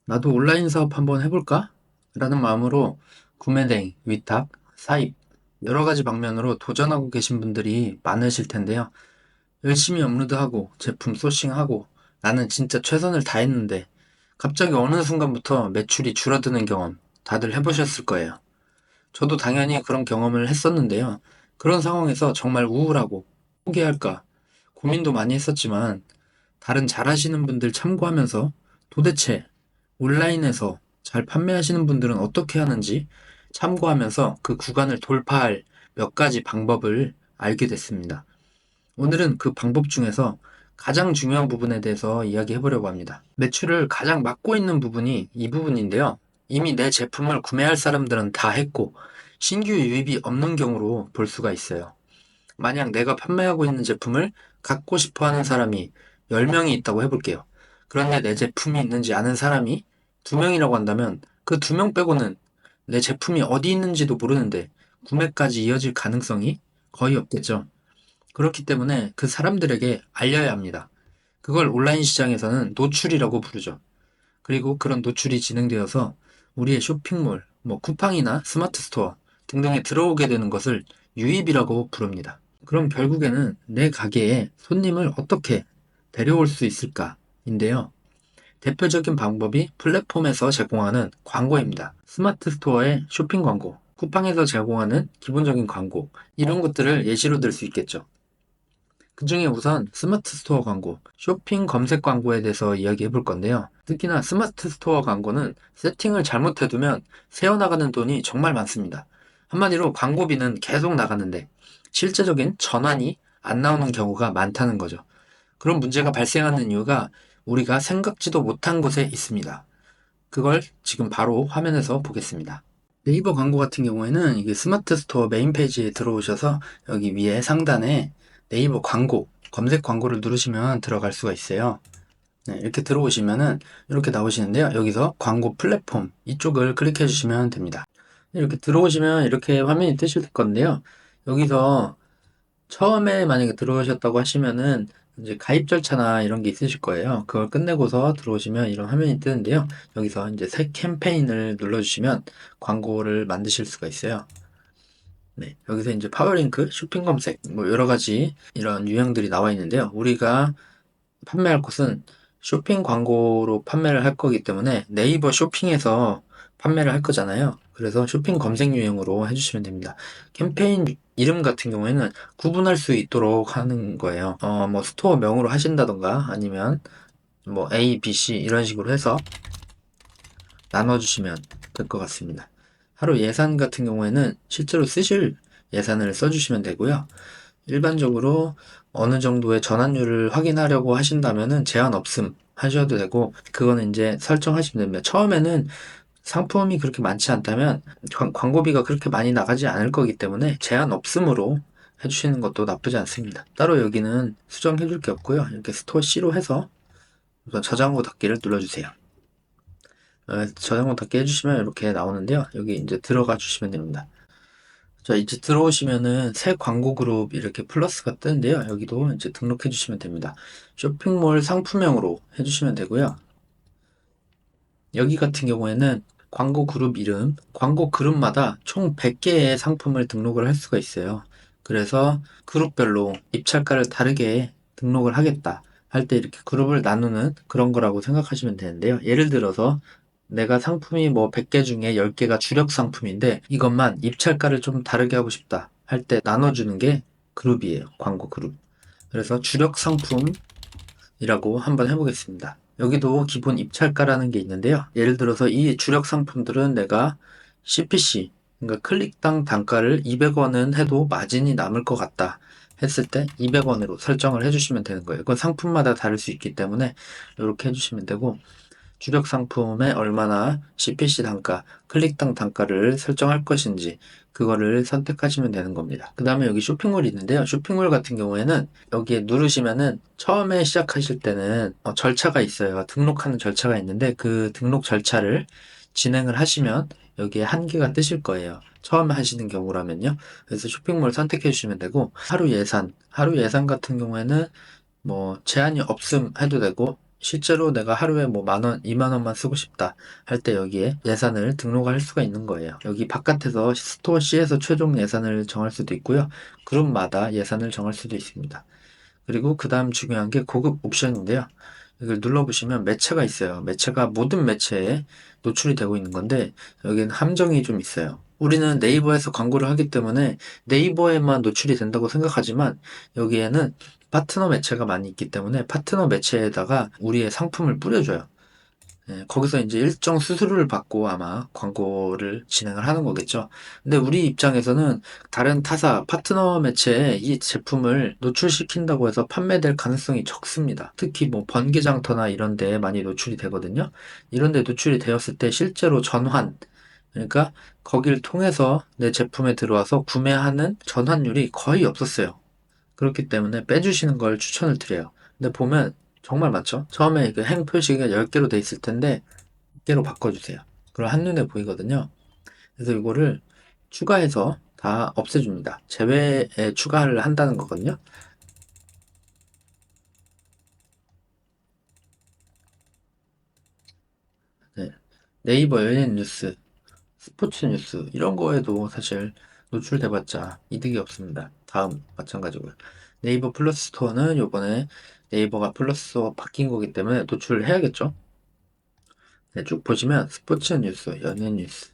나도 온라인 사업 한번 해볼까? 라는 마음으로 구매 대행, 위탁, 사입, 여러 가지 방면으로 도전하고 계신 분들이 많으실 텐데요. 열심히 업로드하고 제품 소싱하고 나는 진짜 최선을 다했는데 갑자기 어느 순간부터 매출이 줄어드는 경험 다들 해보셨을 거예요. 저도 당연히 그런 경험을 했었는데요. 그런 상황에서 정말 우울하고 포기할까 고민도 많이 했었지만 다른 잘하시는 분들 참고하면서 도대체 온라인에서 잘 판매하시는 분들은 어떻게 하는지 참고하면서 그 구간을 돌파할 몇 가지 방법을 알게 됐습니다. 오늘은 그 방법 중에서 가장 중요한 부분에 대해서 이야기해 보려고 합니다. 매출을 가장 막고 있는 부분이 이 부분인데요. 이미 내 제품을 구매할 사람들은 다 했고 신규 유입이 없는 경우로 볼 수가 있어요. 만약 내가 판매하고 있는 제품을 갖고 싶어 하는 사람이 10명이 있다고 해볼게요. 그런데 내 제품이 있는지 아는 사람이 2명이라고 한다면 그 2명 빼고는 내 제품이 어디 있는지도 모르는데 구매까지 이어질 가능성이 거의 없겠죠. 그렇기 때문에 그 사람들에게 알려야 합니다. 그걸 온라인 시장에서는 노출이라고 부르죠. 그리고 그런 노출이 진행되어서 우리의 쇼핑몰, 쿠팡이나 스마트 스토어 등등에 들어오게 되는 것을 유입이라고 부릅니다. 그럼 결국에는 내 가게에 손님을 어떻게 데려올 수 있을까인데요. 대표적인 방법이 플랫폼에서 제공하는 광고입니다. 스마트 스토어의 쇼핑 광고, 쿠팡에서 제공하는 기본적인 광고, 이런 것들을 예시로 들 수 있겠죠. 그 중에 우선 스마트 스토어 광고, 쇼핑 검색 광고에 대해서 이야기해 볼 건데요. 특히나 스마트 스토어 광고는 세팅을 잘못해두면 새어나가는 돈이 정말 많습니다. 한마디로 광고비는 계속 나가는데 실제적인 전환이 안 나오는 경우가 많다는 거죠. 그런 문제가 발생하는 이유가 우리가 생각지도 못한 곳에 있습니다. 그걸 지금 바로 화면에서 보겠습니다. 네이버 광고 같은 경우에는 이게 스마트 스토어 메인 페이지에 들어오셔서 여기 위에 상단에 네이버 광고, 검색 광고를 누르시면 들어갈 수가 있어요. 네, 이렇게 들어오시면은 이렇게 나오시는데요. 여기서 광고 플랫폼 이쪽을 클릭해 주시면 됩니다. 이렇게 들어오시면 이렇게 화면이 뜨실 건데요. 여기서 처음에 만약에 들어오셨다고 하시면은 이제 가입 절차나 이런 게 있으실 거예요. 그걸 끝내고서 들어오시면 이런 화면이 뜨는데요. 여기서 이제 새 캠페인을 눌러주시면 광고를 만드실 수가 있어요. 네, 여기서 이제 파워링크, 쇼핑 검색, 여러 가지 이런 유형들이 나와 있는데요. 우리가 판매할 곳은 쇼핑 광고로 판매를 할 거기 때문에 네이버 쇼핑에서 판매를 할 거잖아요. 그래서 쇼핑 검색 유형으로 해주시면 됩니다. 캠페인 이름 같은 경우에는 구분할 수 있도록 하는 거예요. 스토어 명으로 하신다던가 아니면 A, B, C 이런 식으로 해서 나눠주시면 될 것 같습니다. 하루 예산 같은 경우에는 실제로 쓰실 예산을 써주시면 되고요. 일반적으로 어느 정도의 전환율을 확인하려고 하신다면은 제한 없음 하셔도 되고, 그거는 이제 설정하시면 됩니다. 처음에는 상품이 그렇게 많지 않다면 광고비가 그렇게 많이 나가지 않을 거기 때문에 제한 없음으로 해주시는 것도 나쁘지 않습니다. 따로 여기는 수정해 줄 게 없고요. 이렇게 스토어 C로 해서 우선 저장고 닫기를 눌러주세요. 저장고 닫기 해주시면 이렇게 나오는데요. 여기 이제 들어가 주시면 됩니다. 자, 이제 들어오시면은 새 광고 그룹 이렇게 플러스가 뜨는데요. 여기도 이제 등록해 주시면 됩니다. 쇼핑몰 상품명으로 해주시면 되고요. 여기 같은 경우에는 광고 그룹 이름, 광고 그룹마다 총 100개의 상품을 등록을 할 수가 있어요. 그래서 그룹별로 입찰가를 다르게 등록을 하겠다 할 때 이렇게 그룹을 나누는 그런 거라고 생각하시면 되는데요. 예를 들어서 내가 상품이 100개 중에 10개가 주력 상품인데 이것만 입찰가를 좀 다르게 하고 싶다 할 때 나눠주는 게 그룹이에요. 광고 그룹. 그래서 주력 상품이라고 한번 해보겠습니다. 여기도 기본 입찰가라는 게 있는데요. 예를 들어서 이 주력 상품들은 내가 CPC, 그러니까 클릭당 단가를 200원은 해도 마진이 남을 것 같다 했을 때 200원으로 설정을 해주시면 되는 거예요. 그건 상품마다 다를 수 있기 때문에 이렇게 해주시면 되고, 주력 상품에 얼마나 CPC 단가, 클릭당 단가를 설정할 것인지 그거를 선택하시면 되는 겁니다. 그 다음에 여기 쇼핑몰이 있는데요. 쇼핑몰 같은 경우에는 여기에 누르시면은 처음에 시작하실 때는 절차가 있어요. 등록하는 절차가 있는데 그 등록 절차를 진행을 하시면 여기에 한계가 뜨실 거예요. 처음에 하시는 경우라면요. 그래서 쇼핑몰 선택해 주시면 되고, 하루 예산 같은 경우에는 제한이 없음 해도 되고 실제로 내가 하루에 뭐 10,000원, 20,000원만 쓰고 싶다 할 때 여기에 예산을 등록할 수가 있는 거예요. 여기 바깥에서 스토어 C에서 최종 예산을 정할 수도 있고요. 그룹마다 예산을 정할 수도 있습니다. 그리고 그 다음 중요한 게 고급 옵션인데요. 이걸 눌러보시면 매체가 있어요. 매체가 모든 매체에 노출이 되고 있는 건데 여기는 함정이 좀 있어요. 우리는 네이버에서 광고를 하기 때문에 네이버에만 노출이 된다고 생각하지만 여기에는 파트너 매체가 많이 있기 때문에 파트너 매체에다가 우리의 상품을 뿌려줘요. 예, 거기서 이제 일정 수수료를 받고 아마 광고를 진행을 하는 거겠죠. 근데 우리 입장에서는 다른 타사, 파트너 매체에 이 제품을 노출시킨다고 해서 판매될 가능성이 적습니다. 특히 뭐 번개장터나 이런 데에 많이 노출이 되거든요. 이런 데 노출이 되었을 때 실제로 전환, 그러니까 거길 통해서 내 제품에 들어와서 구매하는 전환율이 거의 없었어요. 그렇기 때문에 빼주시는 걸 추천을 드려요. 근데 보면 정말 많죠? 처음에 그 행 표시가 10개로 돼 있을 텐데 10개로 바꿔주세요. 그럼 한눈에 보이거든요. 그래서 이거를 추가해서 다 없애줍니다. 제외에 추가를 한다는 거거든요. 네. 네이버 연예인 뉴스, 스포츠 뉴스 이런 거에도 사실 노출돼봤자 이득이 없습니다. 다음 마찬가지고요. 네이버 플러스 스토어는 요번에 네이버가 플러스 스토어 바뀐 거기 때문에 노출을 해야겠죠. 네, 쭉 보시면 스포츠 뉴스, 연예인 뉴스,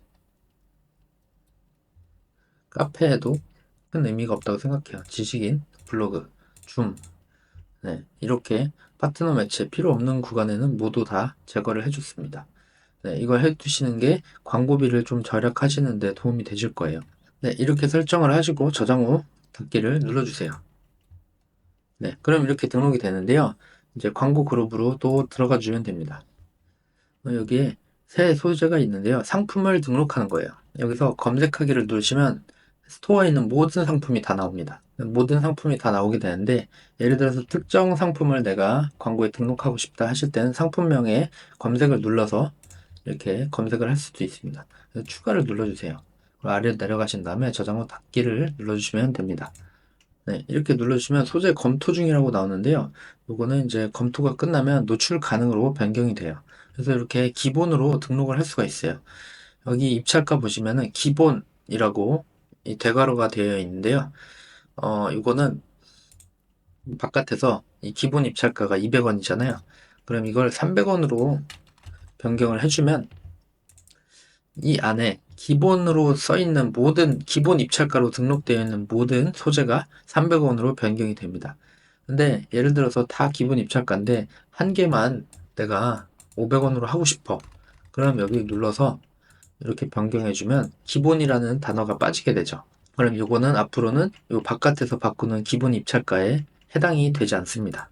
카페에도 큰 의미가 없다고 생각해요. 지식인, 블로그, 줌, 네, 이렇게 파트너 매체 필요 없는 구간에는 모두 다 제거를 해줬습니다. 네, 이걸 해두시는 게 광고비를 좀 절약하시는 데 도움이 되실 거예요. 네, 이렇게 설정을 하시고 저장 후 닫기를 눌러주세요. 네, 그럼 이렇게 등록이 되는데요. 이제 광고 그룹으로 또 들어가 주면 됩니다. 여기에 새 소재가 있는데요. 상품을 등록하는 거예요. 여기서 검색하기를 누르시면 스토어에 있는 모든 상품이 다 나옵니다. 모든 상품이 다 나오게 되는데 예를 들어서 특정 상품을 내가 광고에 등록하고 싶다 하실 때는 상품명에 검색을 눌러서 이렇게 검색을 할 수도 있습니다. 그래서 추가를 눌러주세요. 아래로 내려가신 다음에 저장 후 닫기를 눌러주시면 됩니다. 네, 이렇게 눌러주시면 소재 검토 중이라고 나오는데요. 요거는 이제 검토가 끝나면 노출 가능으로 변경이 돼요. 그래서 이렇게 기본으로 등록을 할 수가 있어요. 여기 입찰가 보시면은 기본이라고 이 대괄호가 되어 있는데요. 이거는 바깥에서 이 기본 입찰가가 200원이잖아요. 그럼 이걸 300원으로 변경을 해주면 이 안에 기본으로 써 있는 모든 기본 입찰가로 등록되어 있는 모든 소재가 300원으로 변경이 됩니다. 근데 예를 들어서 다 기본 입찰가인데 한 개만 내가 500원으로 하고 싶어. 그럼 여기 눌러서 이렇게 변경해주면 기본이라는 단어가 빠지게 되죠. 그럼 이거는 앞으로는 이 바깥에서 바꾸는 기본 입찰가에 해당이 되지 않습니다.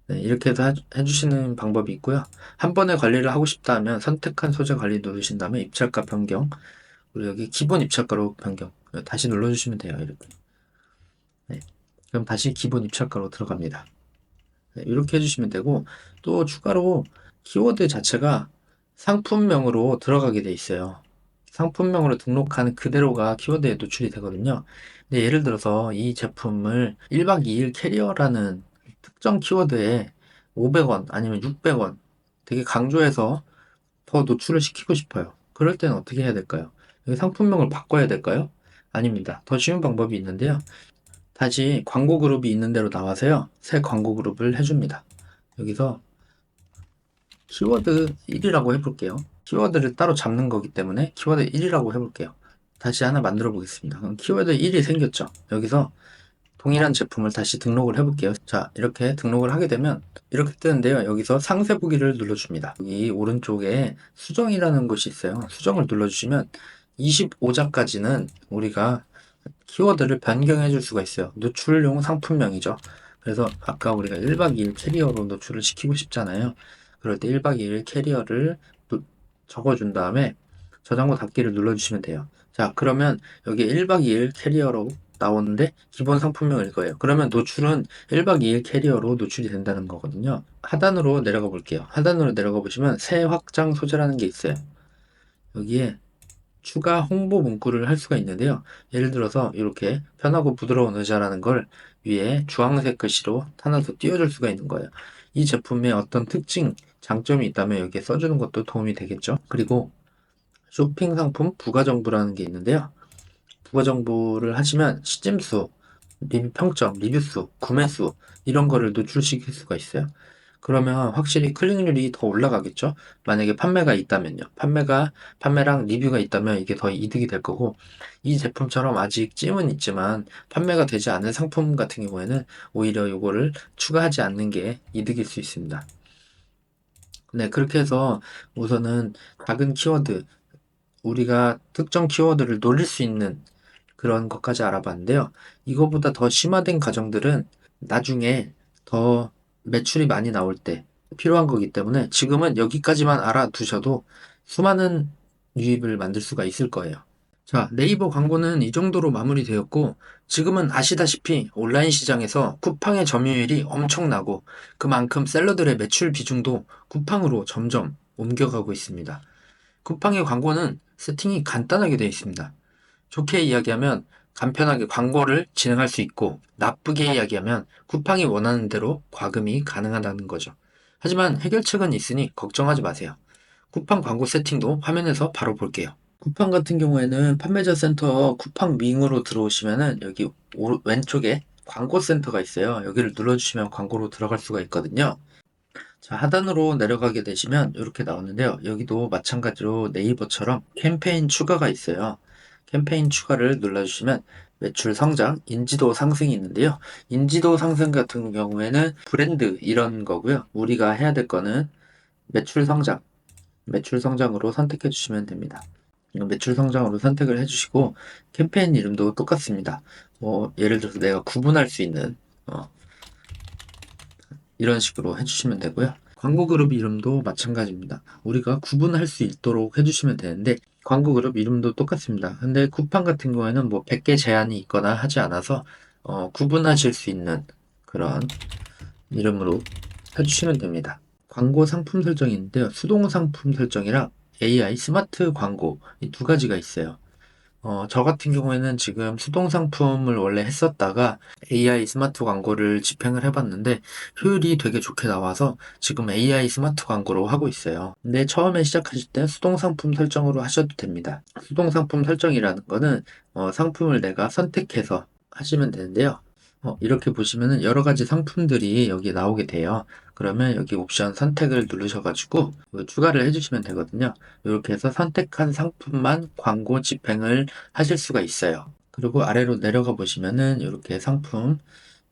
네, 이렇게 해서 해주시는 방법이 있고요. 한 번에 관리를 하고 싶다 하면 선택한 소재 관리 누르신 다음에 입찰가 변경, 그리고 여기 기본 입찰가로 변경, 다시 눌러주시면 돼요. 이렇게. 네, 그럼 다시 기본 입찰가로 들어갑니다. 네, 이렇게 해주시면 되고, 또 추가로 키워드 자체가 상품명으로 들어가게 돼 있어요. 상품명으로 등록한 그대로가 키워드에 노출이 되거든요. 근데 예를 들어서 이 제품을 1박 2일 캐리어라는 특정 키워드에 500원 아니면 600원 되게 강조해서 더 노출을 시키고 싶어요. 그럴 때는 어떻게 해야 될까요? 여기 상품명을 바꿔야 될까요? 아닙니다. 더 쉬운 방법이 있는데요. 다시 광고 그룹이 있는 대로 나와서요. 새 광고 그룹을 해줍니다. 여기서 키워드 1이라고 해볼게요. 키워드를 따로 잡는 거기 때문에 키워드 1이라고 해볼게요. 다시 하나 만들어 보겠습니다. 그럼 키워드 1이 생겼죠. 여기서 동일한 제품을 다시 등록을 해볼게요. 자, 이렇게 등록을 하게 되면 이렇게 뜨는데요. 여기서 상세 보기를 눌러줍니다. 여기 오른쪽에 수정이라는 것이 있어요. 수정을 눌러주시면 25자까지는 우리가 키워드를 변경해 줄 수가 있어요. 노출용 상품명이죠. 그래서 아까 우리가 1박 2일 캐리어로 노출을 시키고 싶잖아요. 그럴 때 1박 2일 캐리어를 적어준 다음에 저장고 닫기를 눌러주시면 돼요. 자, 그러면 여기 1박 2일 캐리어로 나오는데 기본 상품명일 거예요. 그러면 노출은 1박 2일 캐리어로 노출이 된다는 거거든요. 하단으로 내려가 볼게요. 하단으로 내려가 보시면 새 확장 소재라는 게 있어요. 여기에 추가 홍보 문구를 할 수가 있는데요. 예를 들어서 이렇게 편하고 부드러운 의자라는 걸 위에 주황색 글씨로 하나 더 띄워줄 수가 있는 거예요. 이 제품에 어떤 특징, 장점이 있다면 여기에 써주는 것도 도움이 되겠죠. 그리고 쇼핑 상품 부가 정보라는 게 있는데요. 부가 정보를 하시면 시침수, 리뷰 평점, 리뷰수, 구매수 이런 거를 노출시킬 수가 있어요. 그러면 확실히 클릭률이 더 올라가겠죠? 만약에 판매가 있다면요. 판매랑 리뷰가 있다면 이게 더 이득이 될 거고, 이 제품처럼 아직 찜은 있지만 판매가 되지 않은 상품 같은 경우에는 오히려 이거를 추가하지 않는 게 이득일 수 있습니다. 네, 그렇게 해서 우선은 작은 키워드, 우리가 특정 키워드를 노릴 수 있는 그런 것까지 알아봤는데요. 이거보다 더 심화된 과정들은 나중에 더 매출이 많이 나올 때 필요한 거기 때문에 지금은 여기까지만 알아두셔도 수많은 유입을 만들 수가 있을 거예요. 자, 네이버 광고는 이 정도로 마무리되었고, 지금은 아시다시피 온라인 시장에서 쿠팡의 점유율이 엄청나고, 그만큼 셀러들의 매출 비중도 쿠팡으로 점점 옮겨가고 있습니다. 쿠팡의 광고는 세팅이 간단하게 되어 있습니다. 좋게 이야기하면 간편하게 광고를 진행할 수 있고, 나쁘게 이야기하면 쿠팡이 원하는 대로 과금이 가능하다는 거죠. 하지만 해결책은 있으니 걱정하지 마세요. 쿠팡 광고 세팅도 화면에서 바로 볼게요. 쿠팡 같은 경우에는 판매자 센터 쿠팡 밍으로 들어오시면은 여기 왼쪽에 광고 센터가 있어요. 여기를 눌러주시면 광고로 들어갈 수가 있거든요. 자, 하단으로 내려가게 되시면 이렇게 나오는데요. 여기도 마찬가지로 네이버처럼 캠페인 추가가 있어요. 캠페인 추가를 눌러주시면 매출 성장, 인지도 상승이 있는데요. 인지도 상승 같은 경우에는 브랜드 이런 거고요. 우리가 해야 될 거는 매출 성장, 매출 성장으로 선택해 주시면 됩니다. 매출 성장으로 선택을 해주시고 캠페인 이름도 똑같습니다. 뭐 예를 들어서 내가 구분할 수 있는 이런 식으로 해주시면 되고요. 광고 그룹 이름도 마찬가지입니다. 우리가 구분할 수 있도록 해주시면 되는데 광고 그룹 이름도 똑같습니다. 근데 쿠팡 같은 경우에는 뭐 100개 제한이 있거나 하지 않아서 구분하실 수 있는 그런 이름으로 해주시면 됩니다. 광고 상품 설정이 있는데요. 수동 상품 설정이랑 AI 스마트 광고 이 두 가지가 있어요. 저 같은 경우에는 지금 수동 상품을 원래 했었다가 AI 스마트 광고를 집행을 해봤는데 효율이 되게 좋게 나와서 지금 AI 스마트 광고로 하고 있어요. 근데 처음에 시작하실 때 수동 상품 설정으로 하셔도 됩니다. 수동 상품 설정이라는 거는 상품을 내가 선택해서 하시면 되는데요. 이렇게 보시면은 여러 가지 상품들이 여기 나오게 돼요. 그러면 여기 옵션 선택을 누르셔가지고 추가를 해주시면 되거든요. 이렇게 해서 선택한 상품만 광고 집행을 하실 수가 있어요. 그리고 아래로 내려가 보시면은 이렇게 상품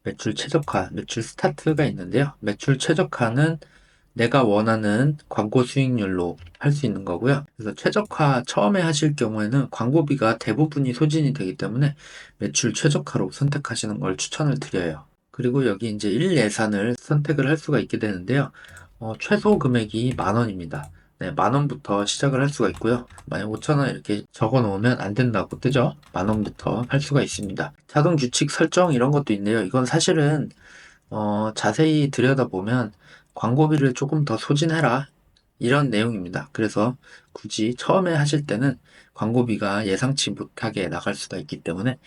매출 최적화, 매출 스타트가 있는데요. 매출 최적화는 내가 원하는 광고 수익률로 할 수 있는 거고요. 그래서 최적화 처음에 하실 경우에는 광고비가 대부분이 소진이 되기 때문에 매출 최적화로 선택하시는 걸 추천을 드려요. 그리고 여기 이제 1 예산을 선택을 할 수가 있게 되는데요. 최소 금액이 10,000원입니다. 네, 10,000원부터 시작을 할 수가 있고요. 만약 5,000원 이렇게 적어 놓으면 안 된다고 뜨죠? 10,000원부터 할 수가 있습니다. 자동 규칙 설정 이런 것도 있네요. 이건 사실은 자세히 들여다보면 광고비를 조금 더 소진해라. 이런 내용입니다. 그래서 굳이 처음에 하실 때는 광고비가 예상치 못하게 나갈 수가 있기 때문에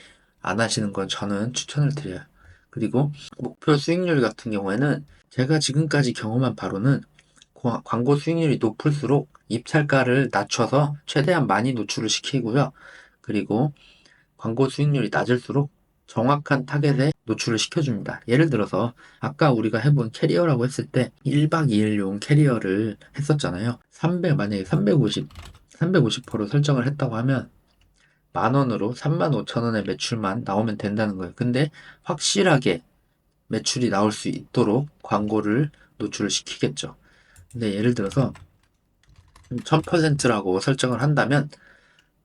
안 하시는 건 저는 추천을 드려요. 그리고 목표 수익률 같은 경우에는 제가 지금까지 경험한 바로는 광고 수익률이 높을수록 입찰가를 낮춰서 최대한 많이 노출을 시키고요. 그리고 광고 수익률이 낮을수록 정확한 타겟에 노출을 시켜줍니다. 예를 들어서 아까 우리가 해본 캐리어라고 했을 때 1박 2일용 캐리어를 했었잖아요. 만약에 350%로 설정을 했다고 하면 10,000원으로 35,000원의 매출만 나오면 된다는 거예요. 근데 확실하게 매출이 나올 수 있도록 광고를 노출을 시키겠죠. 근데 예를 들어서 1000%라고 설정을 한다면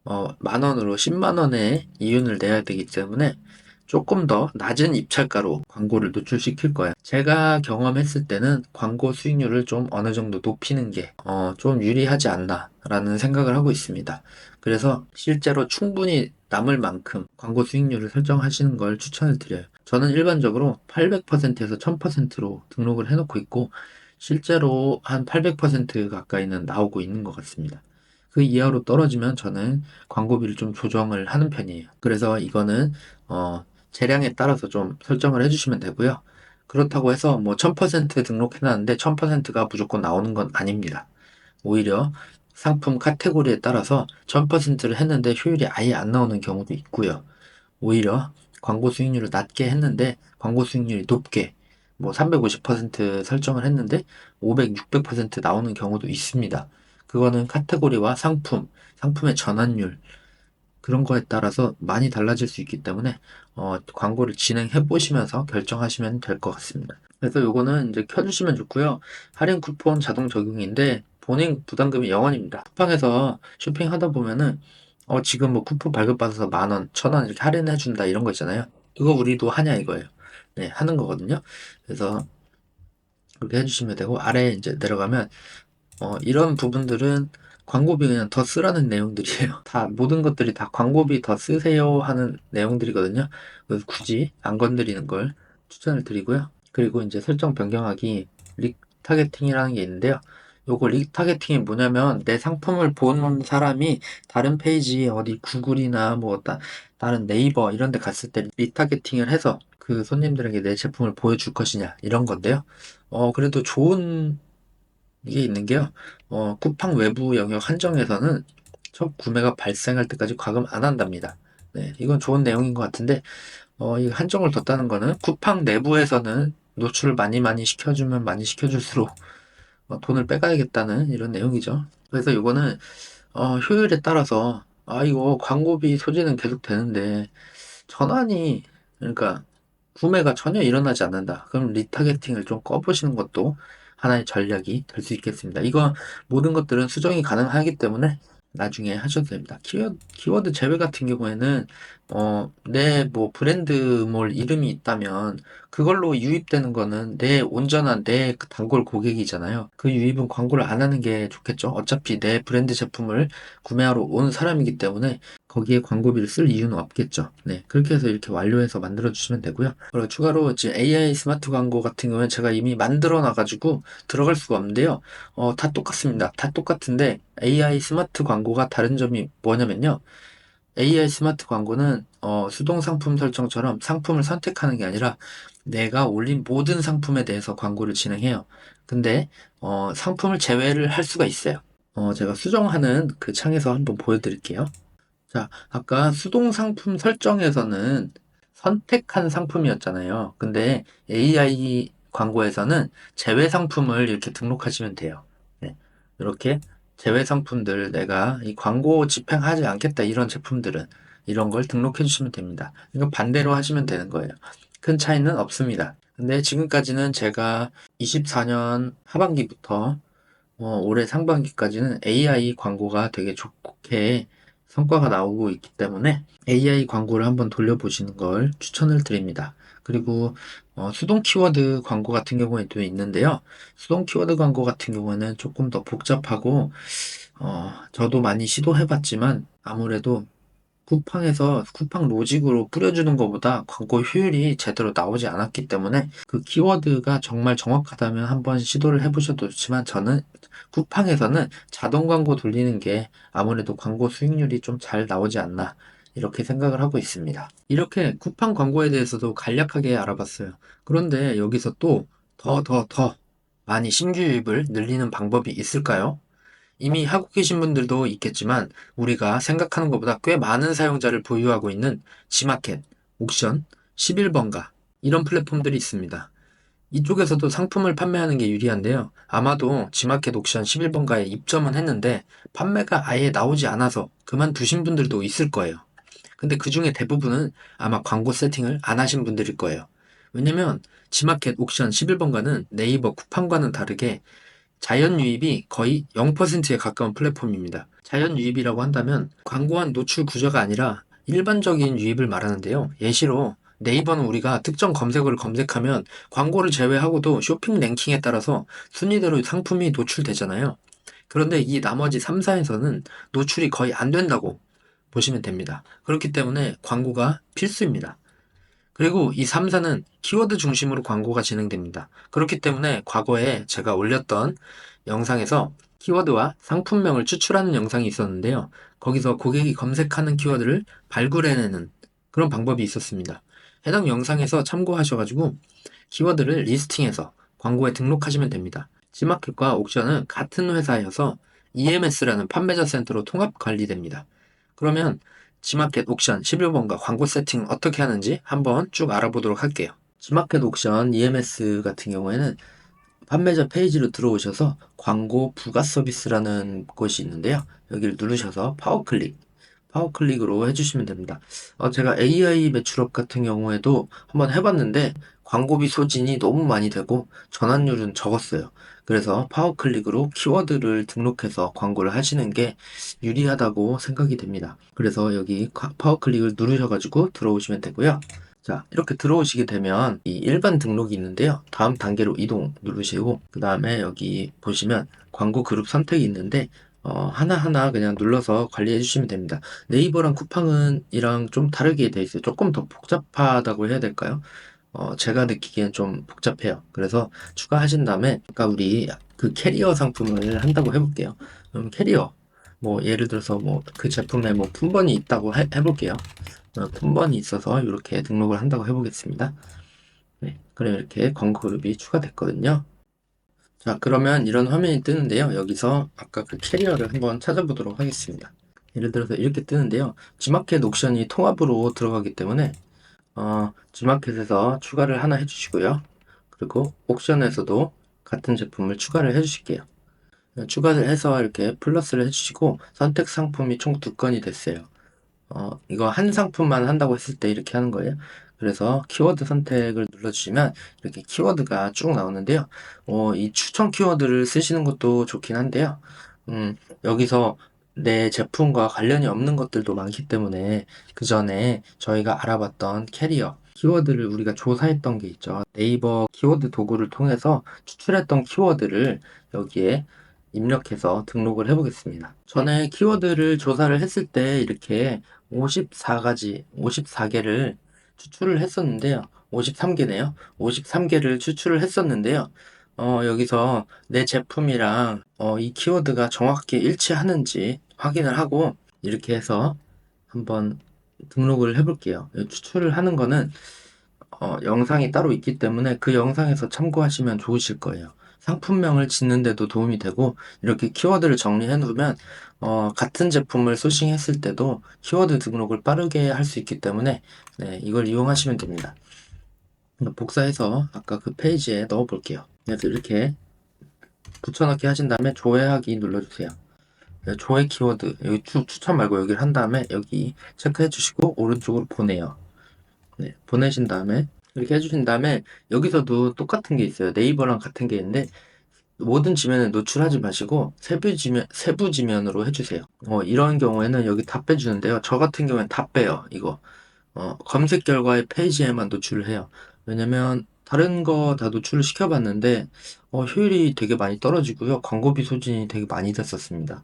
10,000원으로 100,000원의 이윤을 내야 되기 때문에 조금 더 낮은 입찰가로 광고를 노출시킬 거예요. 제가 경험했을 때는 광고 수익률을 좀 어느 정도 높이는 게, 좀 유리하지 않나, 라는 생각을 하고 있습니다. 그래서 실제로 충분히 남을 만큼 광고 수익률을 설정하시는 걸 추천을 드려요. 저는 일반적으로 800%에서 1000%로 등록을 해놓고 있고, 실제로 한 800% 가까이는 나오고 있는 것 같습니다. 그 이하로 떨어지면 저는 광고비를 좀 조정을 하는 편이에요. 그래서 이거는 재량에 따라서 좀 설정을 해주시면 되고요. 그렇다고 해서 뭐 1000% 등록해놨는데 1000%가 무조건 나오는 건 아닙니다. 오히려 상품 카테고리에 따라서 1000%를 했는데 효율이 아예 안 나오는 경우도 있고요. 오히려 광고 수익률을 낮게 했는데 광고 수익률이 높게 뭐 350% 설정을 했는데 500, 600% 나오는 경우도 있습니다. 그거는 카테고리와 상품의 전환율 그런 거에 따라서 많이 달라질 수 있기 때문에 광고를 진행해 보시면서 결정하시면 될 것 같습니다. 그래서 요거는 이제 켜주시면 좋고요. 할인 쿠폰 자동 적용인데 본인 부담금이 0원입니다. 쿠팡에서 쇼핑하다 보면은 지금 뭐 쿠폰 발급받아서 10,000원, 1,000원 이렇게 할인해 준다 이런 거 있잖아요. 그거 우리도 하냐 이거예요. 네, 하는 거거든요. 그래서 그렇게 해주시면 되고 아래에 이제 내려가면 이런 부분들은 광고비 그냥 더 쓰라는 내용들이에요. 다, 모든 것들이 다 광고비 더 쓰세요 하는 내용들이거든요. 그래서 굳이 안 건드리는 걸 추천을 드리고요. 그리고 이제 설정 변경하기 리타겟팅이라는 게 있는데요. 요거 리타겟팅이 뭐냐면 내 상품을 본 사람이 다른 페이지 어디 구글이나 뭐 다른 네이버 이런 데 갔을 때 리타겟팅을 해서 그 손님들에게 내 제품을 보여줄 것이냐 이런 건데요. 그래도 좋은 이게 있는 게요. 쿠팡 외부 영역 한정에서는 첫 구매가 발생할 때까지 과금 안 한답니다. 네, 이건 좋은 내용인 것 같은데, 이 한정을 뒀다는 거는 쿠팡 내부에서는 노출을 많이 많이 시켜주면 많이 시켜줄수록 돈을 빼가야겠다는 이런 내용이죠. 그래서 이거는 효율에 따라서 이거 광고비 소지는 계속 되는데 전환이 그러니까 구매가 전혀 일어나지 않는다. 그럼 리타겟팅을 좀 꺼보시는 것도 하나의 전략이 될 수 있겠습니다. 이거 모든 것들은 수정이 가능하기 때문에 나중에 하셔도 됩니다. 키워드 제외 같은 경우에는 내 뭐 브랜드몰 이름이 있다면 그걸로 유입되는 거는 내 온전한 내 단골 고객이잖아요. 그 유입은 광고를 안 하는 게 좋겠죠. 어차피 내 브랜드 제품을 구매하러 온 사람이기 때문에 거기에 광고비를 쓸 이유는 없겠죠. 네, 그렇게 해서 이렇게 완료해서 만들어 주시면 되고요. 그리고 추가로 이제 AI 스마트 광고 같은 경우는 제가 이미 만들어 놔가지고 들어갈 수가 없는데요. 다 똑같습니다. 다 똑같은데 AI 스마트 광고가 다른 점이 뭐냐면요. AI 스마트 광고는 수동 상품 설정처럼 상품을 선택하는 게 아니라 내가 올린 모든 상품에 대해서 광고를 진행해요. 근데 상품을 제외를 할 수가 있어요. 제가 수정하는 그 창에서 한번 보여드릴게요. 자, 아까 수동 상품 설정에서는 선택한 상품이었잖아요. 근데 AI 광고에서는 제외 상품을 이렇게 등록하시면 돼요. 네, 이렇게 제외 상품들 내가 이 광고 집행하지 않겠다 이런 제품들은 이런 걸 등록해 주시면 됩니다. 이거 반대로 하시면 되는 거예요. 큰 차이는 없습니다. 근데 지금까지는 제가 24년 하반기부터 올해 상반기까지는 AI 광고가 되게 좋게 성과가 나오고 있기 때문에 AI 광고를 한번 돌려보시는 걸 추천을 드립니다. 그리고 수동 키워드 광고 같은 경우에도 있는데요. 수동 키워드 광고 같은 경우에는 조금 더 복잡하고 저도 많이 시도해봤지만 아무래도 쿠팡에서 쿠팡 로직으로 뿌려주는 것보다 광고 효율이 제대로 나오지 않았기 때문에 그 키워드가 정말 정확하다면 한번 시도를 해보셔도 좋지만 저는 쿠팡에서는 자동 광고 돌리는 게 아무래도 광고 수익률이 좀 잘 나오지 않나 이렇게 생각을 하고 있습니다. 이렇게 쿠팡 광고에 대해서도 간략하게 알아봤어요. 그런데 여기서 또 더 많이 신규 유입을 늘리는 방법이 있을까요? 이미 하고 계신 분들도 있겠지만 우리가 생각하는 것보다 꽤 많은 사용자를 보유하고 있는 지마켓, 옥션, 11번가 이런 플랫폼들이 있습니다. 이쪽에서도 상품을 판매하는 게 유리한데요. 아마도 지마켓 옥션 11번가에 입점은 했는데 판매가 아예 나오지 않아서 그만두신 분들도 있을 거예요. 근데 그 중에 대부분은 아마 광고 세팅을 안 하신 분들일 거예요. 왜냐면 지마켓 옥션 11번가는 네이버 쿠팡과는 다르게 자연 유입이 거의 0%에 가까운 플랫폼입니다. 자연 유입이라고 한다면 광고한 노출 구조가 아니라 일반적인 유입을 말하는데요. 예시로 네이버는 우리가 특정 검색어를 검색하면 광고를 제외하고도 쇼핑 랭킹에 따라서 순위대로 상품이 노출되잖아요. 그런데 이 나머지 3사에서는 노출이 거의 안 된다고 보시면 됩니다. 그렇기 때문에 광고가 필수입니다. 그리고 이 3사는 키워드 중심으로 광고가 진행됩니다. 그렇기 때문에 과거에 제가 올렸던 영상에서 키워드와 상품명을 추출하는 영상이 있었는데요. 거기서 고객이 검색하는 키워드를 발굴해내는 그런 방법이 있었습니다. 해당 영상에서 참고하셔가지고 키워드를 리스팅해서 광고에 등록하시면 됩니다. G마켓과 옥션은 같은 회사여서 EMS라는 판매자 센터로 통합 관리됩니다. 그러면 G마켓 옥션 11번가 광고 세팅 어떻게 하는지 한번 쭉 알아보도록 할게요. G마켓 옥션 EMS 같은 경우에는 판매자 페이지로 들어오셔서 광고 부가 서비스라는 곳이 있는데요. 여기를 누르셔서 파워클릭으로 해주시면 됩니다. 제가 AI 매출업 같은 경우에도 한번 해봤는데 광고비 소진이 너무 많이 되고 전환율은 적었어요. 그래서 파워클릭으로 키워드를 등록해서 광고를 하시는 게 유리하다고 생각이 됩니다. 그래서 여기 파워클릭을 누르셔가지고 들어오시면 되고요. 자, 이렇게 들어오시게 되면 이 일반 등록이 있는데요. 다음 단계로 이동 누르시고 그 다음에 여기 보시면 광고 그룹 선택이 있는데 하나하나 그냥 눌러서 관리해 주시면 됩니다. 네이버랑 쿠팡은이랑 좀 다르게 돼 있어요. 조금 더 복잡하다고 해야 될까요? 제가 느끼기엔 좀 복잡해요. 그래서 추가하신 다음에 아까 우리 그 캐리어 상품을 한다고 해볼게요. 그럼 캐리어 뭐 예를 들어서 뭐 그 제품에 뭐 품번이 있다고 해볼게요. 품번이 있어서 이렇게 등록을 한다고 해보겠습니다. 네, 그럼 이렇게 광고 그룹이 추가됐거든요. 자, 그러면 이런 화면이 뜨는데요. 여기서 아까 그 캐리어를 한번 찾아보도록 하겠습니다. 예를 들어서 이렇게 뜨는데요. G마켓 옥션이 통합으로 들어가기 때문에 G마켓에서 추가를 하나 해주시고요. 그리고 옥션에서도 같은 제품을 추가를 해주실게요. 추가를 해서 이렇게 플러스를 해주시고 선택 상품이 총 2건이 됐어요. 이거 한 상품만 한다고 했을 때 이렇게 하는 거예요. 그래서 키워드 선택을 눌러주시면 이렇게 키워드가 쭉 나오는데요. 이 추천 키워드를 쓰시는 것도 좋긴 한데요. 여기서 내 제품과 관련이 없는 것들도 많기 때문에 그 전에 저희가 알아봤던 캐리어 키워드를 우리가 조사했던 게 있죠. 네이버 키워드 도구를 통해서 추출했던 키워드를 여기에 입력해서 등록을 해보겠습니다. 전에 키워드를 조사를 했을 때 이렇게 54개를 추출을 했었는데요. 53개네요. 53개를 추출을 했었는데요. 여기서 내 제품이랑 이 키워드가 정확히 일치하는지 확인을 하고 이렇게 해서 한번 등록을 해볼게요. 추출을 하는 거는 영상이 따로 있기 때문에 그 영상에서 참고하시면 좋으실 거예요. 상품명을 짓는데도 도움이 되고 이렇게 키워드를 정리해 놓으면 같은 제품을 소싱했을 때도 키워드 등록을 빠르게 할 수 있기 때문에 네, 이걸 이용하시면 됩니다. 복사해서 아까 그 페이지에 넣어 볼게요. 그래서 이렇게 붙여넣기 하신 다음에 조회하기 눌러주세요. 조회 키워드 여기 추천 말고 여기를 한 다음에 여기 체크해 주시고 오른쪽으로 보내요. 네, 보내신 다음에 이렇게 해주신 다음에 여기서도 똑같은 게 있어요. 네이버랑 같은 게 있는데 모든 지면을 노출하지 마시고 세부 지면으로 해주세요. 이런 경우에는 여기 다 빼주는데요. 저 같은 경우에는 다 빼요. 이거 검색 결과의 페이지에만 노출을 해요. 왜냐면 다른 거 다 노출을 시켜봤는데 효율이 되게 많이 떨어지고요. 광고비 소진이 되게 많이 됐었습니다.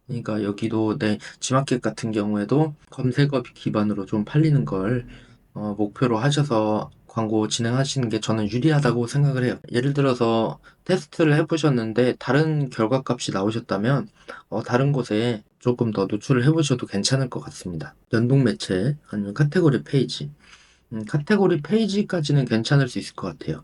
그러니까 여기도 내 G마켓 같은 경우에도 검색어 기반으로 좀 팔리는 걸 목표로 하셔서 광고 진행하시는 게 저는 유리하다고 생각을 해요. 예를 들어서 테스트를 해보셨는데 다른 결과값이 나오셨다면 다른 곳에 조금 더 노출을 해보셔도 괜찮을 것 같습니다. 연동 매체 아니면 카테고리 페이지 카테고리 페이지까지는 괜찮을 수 있을 것 같아요.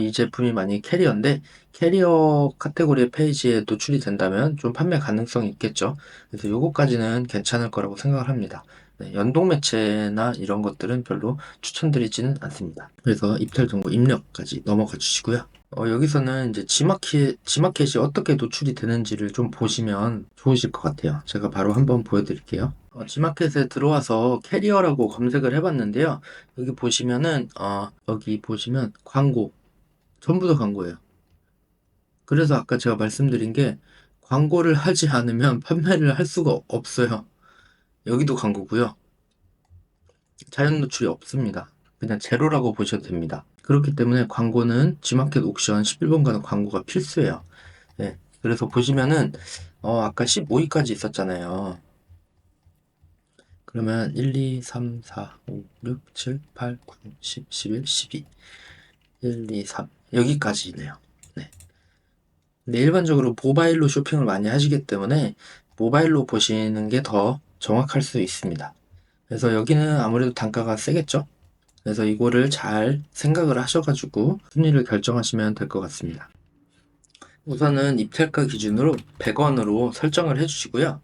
이 제품이 만약 캐리어인데 캐리어 카테고리 페이지에 노출이 된다면 좀 판매 가능성이 있겠죠. 그래서 요거까지는 괜찮을 거라고 생각을 합니다. 네, 연동 매체나 이런 것들은 별로 추천드리지는 않습니다. 그래서 입찰 정보 입력까지 넘어가 주시고요. 여기서는 이제 G마켓이 어떻게 노출이 되는지를 좀 보시면 좋으실 것 같아요. 제가 바로 한번 보여드릴게요. G마켓에 들어와서 캐리어라고 검색을 해봤는데요. 여기 보시면은, 여기 보시면 광고. 전부 다 광고예요. 그래서 아까 제가 말씀드린 게 광고를 하지 않으면 판매를 할 수가 없어요. 여기도 광고고요. 자연 노출이 없습니다. 그냥 제로라고 보셔도 됩니다. 그렇기 때문에 광고는 G마켓 옥션 11번 가는 광고가 필수예요. 네. 그래서 보시면은, 아까 15위까지 있었잖아요. 그러면 1, 2, 3, 4, 5, 6, 7, 8, 9, 10, 11, 12. 1, 2, 3. 여기까지네요. 네. 근데 일반적으로 모바일로 쇼핑을 많이 하시기 때문에 모바일로 보시는 게 더 정확할 수 있습니다. 그래서 여기는 아무래도 단가가 세겠죠? 그래서 이거를 잘 생각을 하셔가지고 순위를 결정하시면 될 것 같습니다. 우선은 입찰가 기준으로 100원으로 설정을 해주시고요.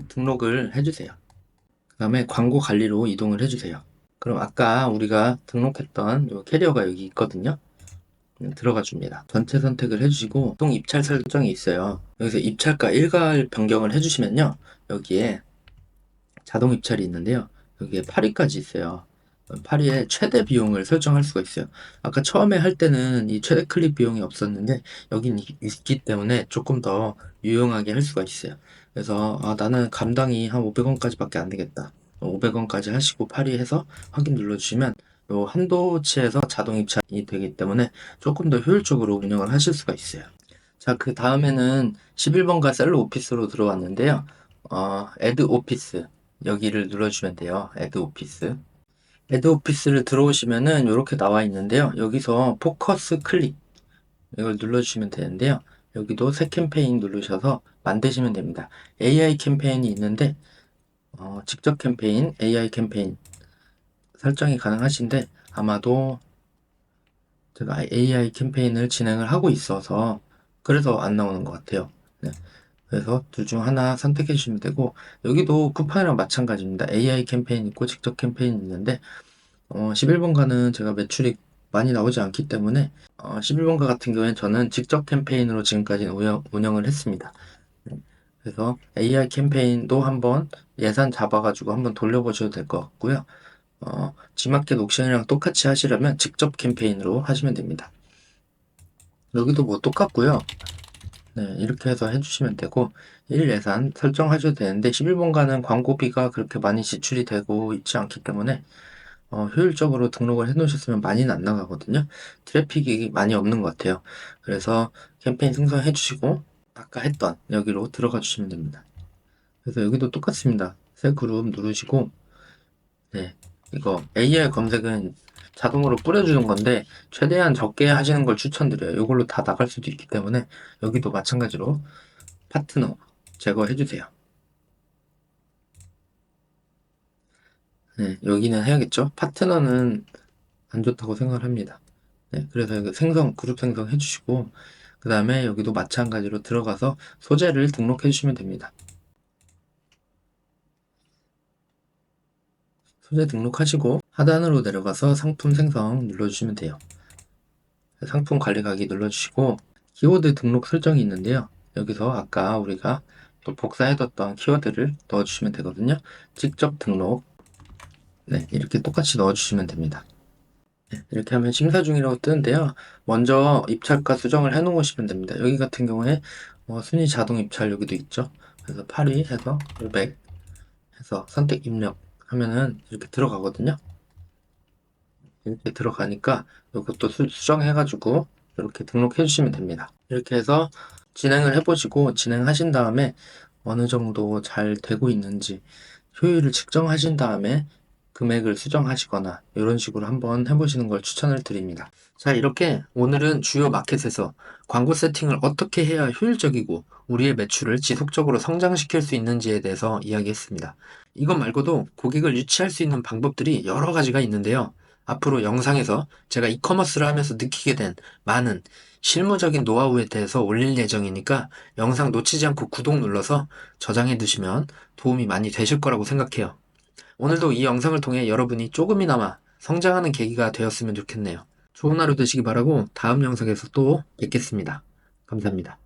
등록을 해주세요. 그 다음에 광고 관리로 이동을 해주세요. 그럼 아까 우리가 등록했던 요 캐리어가 여기 있거든요. 들어가 줍니다. 전체 선택을 해주시고 동 입찰 설정이 있어요. 여기서 입찰가 일괄 변경을 해주시면요. 여기에 자동 입찰이 있는데요. 여기에 8위까지 있어요. 8위에 최대 비용을 설정할 수가 있어요. 아까 처음에 할 때는 이 최대 클릭 비용이 없었는데 여긴 있기 때문에 조금 더 유용하게 할 수가 있어요. 그래서 나는 감당이 한 500원까지밖에 안 되겠다. 500원까지 하시고 8위 해서 확인 눌러주시면 요 한도치에서 자동 입찰이 되기 때문에 조금 더 효율적으로 운영을 하실 수가 있어요. 자, 그 다음에는 11번가 셀러 오피스로 들어왔는데요. 애드 오피스 여기를 눌러주시면 돼요. 애드 오피스. 애드 오피스를 들어오시면은 이렇게 나와 있는데요. 여기서 포커스 클릭 이걸 눌러주시면 되는데요. 여기도 새 캠페인 누르셔서 만드시면 됩니다. AI 캠페인이 있는데 직접 캠페인, AI 캠페인 설정이 가능하신데 아마도 제가 AI 캠페인을 진행을 하고 있어서 그래서 안 나오는 것 같아요. 네. 그래서 둘 중 하나 선택해 주시면 되고 여기도 쿠팡이랑 마찬가지입니다. AI 캠페인 있고 직접 캠페인 있는데 11번가는 제가 매출이 많이 나오지 않기 때문에 11번가 같은 경우에는 저는 직접 캠페인으로 지금까지 운영을 했습니다. 네. 그래서 AI 캠페인도 한번 예산 잡아가지고 한번 돌려보셔도 될 것 같고요. G마켓 옥션이랑 똑같이 하시려면 직접 캠페인으로 하시면 됩니다. 여기도 뭐 똑같고요. 네, 이렇게 해서 해주시면 되고 1 예산 설정하셔도 되는데 11번가는 광고비가 그렇게 많이 지출이 되고 있지 않기 때문에 효율적으로 등록을 해 놓으셨으면 많이는 안 나가거든요. 트래픽이 많이 없는 것 같아요. 그래서 캠페인 생성해 주시고 아까 했던 여기로 들어가 주시면 됩니다. 그래서 여기도 똑같습니다. 새 그룹 누르시고 네, 이거 AI 검색은 자동으로 뿌려주는 건데 최대한 적게 하시는 걸 추천드려요. 이걸로 다 나갈 수도 있기 때문에 여기도 마찬가지로 파트너 제거해 주세요. 네, 여기는 해야겠죠? 파트너는 안 좋다고 생각을 합니다. 네, 그래서 여기 그룹 생성 해주시고, 그 다음에 여기도 마찬가지로 들어가서 소재를 등록해 주시면 됩니다. 소재 등록하시고, 하단으로 내려가서 상품 생성 눌러주시면 돼요. 상품 관리 가기 눌러주시고, 키워드 등록 설정이 있는데요. 여기서 아까 우리가 또 복사해뒀던 키워드를 넣어주시면 되거든요. 직접 등록. 네, 이렇게 똑같이 넣어주시면 됩니다. 네, 이렇게 하면 심사 중이라고 뜨는데요. 먼저 입찰가 수정을 해 놓으시면 됩니다. 여기 같은 경우에 순위 자동 입찰 여기도 있죠. 그래서 8위 해서 500 해서 선택 입력 하면은 이렇게 들어가거든요. 이렇게 들어가니까 이것도 수정해가지고 이렇게 등록해 주시면 됩니다. 이렇게 해서 진행을 해보시고 진행하신 다음에 어느 정도 잘 되고 있는지 효율을 측정하신 다음에 금액을 수정하시거나 이런 식으로 한번 해보시는 걸 추천을 드립니다. 자, 이렇게 오늘은 주요 마켓에서 광고 세팅을 어떻게 해야 효율적이고 우리의 매출을 지속적으로 성장시킬 수 있는지에 대해서 이야기했습니다. 이것 말고도 고객을 유치할 수 있는 방법들이 여러 가지가 있는데요. 앞으로 영상에서 제가 이커머스를 하면서 느끼게 된 많은 실무적인 노하우에 대해서 올릴 예정이니까 영상 놓치지 않고 구독 눌러서 저장해 두시면 도움이 많이 되실 거라고 생각해요. 오늘도 이 영상을 통해 여러분이 조금이나마 성장하는 계기가 되었으면 좋겠네요. 좋은 하루 되시기 바라고 다음 영상에서 또 뵙겠습니다. 감사합니다.